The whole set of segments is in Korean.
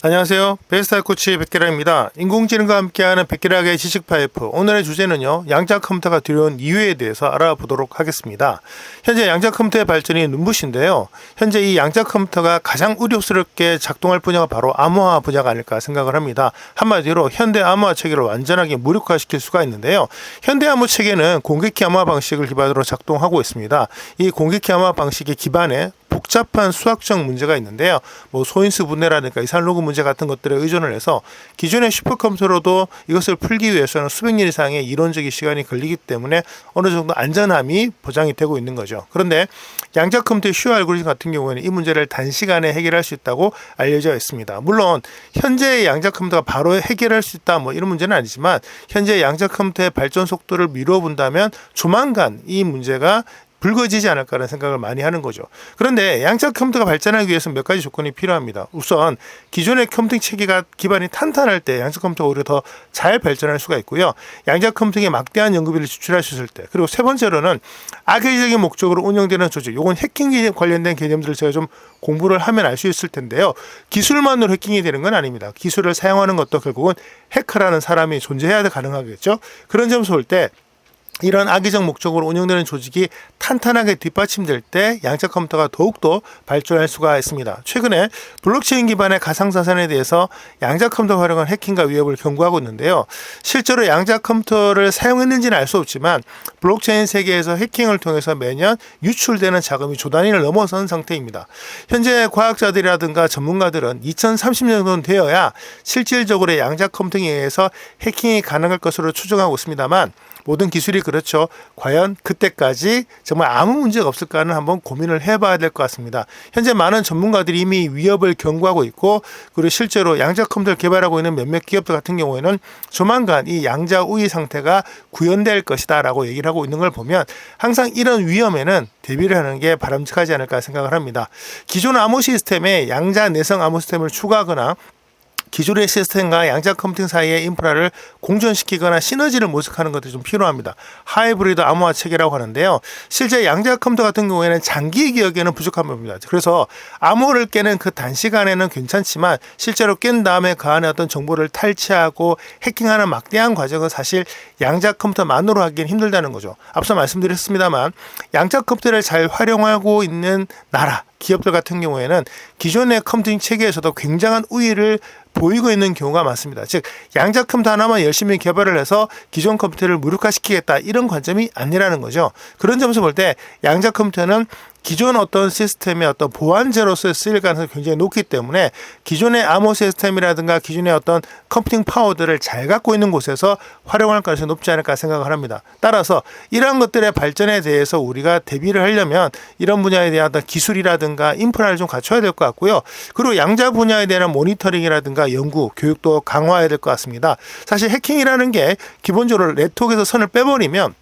안녕하세요. 베스트 코치 백계락입니다. 인공지능과 함께하는 백계락의 지식 파이프. 오늘의 주제는요, 양자 컴퓨터가 들여온 이유에 대해서 알아보도록 하겠습니다. 현재 양자 컴퓨터의 발전이 눈부신데요. 현재 이 양자 컴퓨터가 가장 우려스럽게 작동할 분야가 바로 암호화 분야가 아닐까 생각을 합니다. 한마디로 현대 암호화 체계를 완전하게 무력화시킬 수가 있는데요. 현대 암호 체계는 공개키 암호화 방식을 기반으로 작동하고 있습니다. 이 공개키 암호화 방식의 기반에 복잡한 수학적 문제가 있는데요. 소인수 분해라든가 이산로그 문제 같은 것들에 의존을 해서 기존의 슈퍼컴퓨터로도 이것을 풀기 위해서는 수백 년 이상의 이론적인 시간이 걸리기 때문에 어느 정도 안전함이 보장이 되고 있는 거죠. 그런데 양자 컴퓨터의 슈어 알고리즘 같은 경우에는 이 문제를 단시간에 해결할 수 있다고 알려져 있습니다. 물론 현재의 양자 컴퓨터가 바로 해결할 수 있다 이런 문제는 아니지만 현재 양자 컴퓨터의 발전 속도를 미루어 본다면 조만간 이 문제가 불거지지 않을까라는 생각을 많이 하는 거죠. 그런데 양자 컴퓨터가 발전하기 위해서는 몇 가지 조건이 필요합니다. 우선 기존의 컴퓨팅 체계가 기반이 탄탄할 때 양자 컴퓨터가 오히려 더 잘 발전할 수가 있고요. 양자 컴퓨팅에 막대한 연구비를 지출할 수 있을 때, 그리고 세 번째로는 악의적인 목적으로 운영되는 조직, 이건 해킹 관련된 개념들을 제가 좀 공부를 하면 알 수 있을 텐데요. 기술만으로 해킹이 되는 건 아닙니다. 기술을 사용하는 것도 결국은 해커라는 사람이 존재해야 가능하겠죠. 그런 점에서 볼 때 이런 악의적 목적으로 운영되는 조직이 탄탄하게 뒷받침될 때 양자 컴퓨터가 더욱더 발전할 수가 있습니다. 최근에 블록체인 기반의 가상자산에 대해서 양자 컴퓨터 활용한 해킹과 위협을 경고하고 있는데요. 실제로 양자 컴퓨터를 사용했는지는 알 수 없지만 블록체인 세계에서 해킹을 통해서 매년 유출되는 자금이 조 단위를 넘어선 상태입니다. 현재 과학자들이라든가 전문가들은 2030년 정도는 되어야 실질적으로 양자 컴퓨팅에 의해서 해킹이 가능할 것으로 추정하고 있습니다만 모든 기술이 그렇죠. 과연 그때까지 정말 아무 문제가 없을까는 한번 고민을 해봐야 될 것 같습니다. 현재 많은 전문가들이 이미 위협을 경고하고 있고, 그리고 실제로 양자 컴퓨터를 개발하고 있는 몇몇 기업들 같은 경우에는 조만간 이 양자 우위 상태가 구현될 것이다 라고 얘기를 하고 있는 걸 보면 항상 이런 위험에는 대비를 하는 게 바람직하지 않을까 생각을 합니다. 기존 암호 시스템에 양자 내성 암호 시스템을 추가하거나 기존의 시스템과 양자 컴퓨팅 사이의 인프라를 공존시키거나 시너지를 모색하는 것들이 좀 필요합니다. 하이브리드 암호화 체계라고 하는데요. 실제 양자 컴퓨터 같은 경우에는 장기 기억에는 부족한 겁니다. 그래서 암호를 깨는 그 단시간에는 괜찮지만 실제로 깬 다음에 그 안에 어떤 정보를 탈취하고 해킹하는 막대한 과정은 사실 양자 컴퓨터만으로 하기는 힘들다는 거죠. 앞서 말씀드렸습니다만 양자 컴퓨터를 잘 활용하고 있는 나라, 기업들 같은 경우에는 기존의 컴퓨팅 체계에서도 굉장한 우위를 보이고 있는 경우가 많습니다. 즉 양자 컴퓨터 하나만 열심히 개발을 해서 기존 컴퓨터를 무력화시키겠다 이런 관점이 아니라는 거죠. 그런 점에서 볼 때 양자 컴퓨터는 기존 어떤 시스템의 어떤 보완제로서 쓰일 가능성이 굉장히 높기 때문에 기존의 암호 시스템이라든가 기존의 어떤 컴퓨팅 파워들을 잘 갖고 있는 곳에서 활용할 가능성이 높지 않을까 생각을 합니다. 따라서 이러한 것들의 발전에 대해서 우리가 대비를 하려면 이런 분야에 대한 어떤 기술이라든가 인프라를 좀 갖춰야 될 것 같고요. 그리고 양자 분야에 대한 모니터링이라든가 연구, 교육도 강화해야 될 것 같습니다. 사실 해킹이라는 게 기본적으로 네트워크에서 선을 빼버리면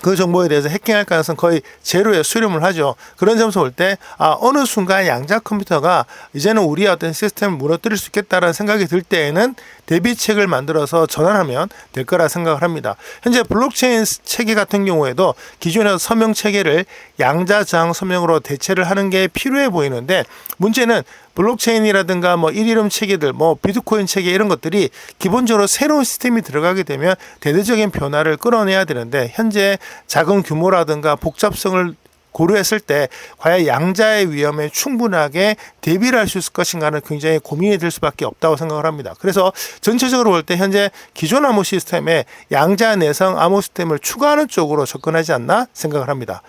그 정보에 대해서 해킹할 가능성 거의 제로에 수렴을 하죠. 그런 점에서 볼 때 어느 순간 양자 컴퓨터가 이제는 우리의 어떤 시스템을 무너뜨릴 수 있겠다라는 생각이 들 때에는 대비책을 만들어서 전환하면 될 거라 생각을 합니다. 현재 블록체인 체계 같은 경우에도 기존의 서명 체계를 양자 저항 서명으로 대체를 하는 게 필요해 보이는데 문제는 블록체인이라든가 일이름 체계들, 비트코인 체계 이런 것들이 기본적으로 새로운 시스템이 들어가게 되면 대대적인 변화를 끌어내야 되는데 현재 작은 규모라든가 복잡성을 고려했을 때 과연 양자의 위험에 충분하게 대비를 할 수 있을 것인가는 굉장히 고민이 될 수밖에 없다고 생각을 합니다. 그래서 전체적으로 볼 때 현재 기존 암호 시스템에 양자 내성 암호 시스템을 추가하는 쪽으로 접근하지 않나 생각을 합니다.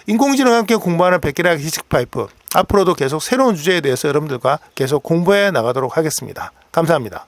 인공지능과 함께 공부하는 백계락 지식 파이프, 앞으로도 계속 새로운 주제에 대해서 여러분들과 계속 공부해 나가도록 하겠습니다. 감사합니다.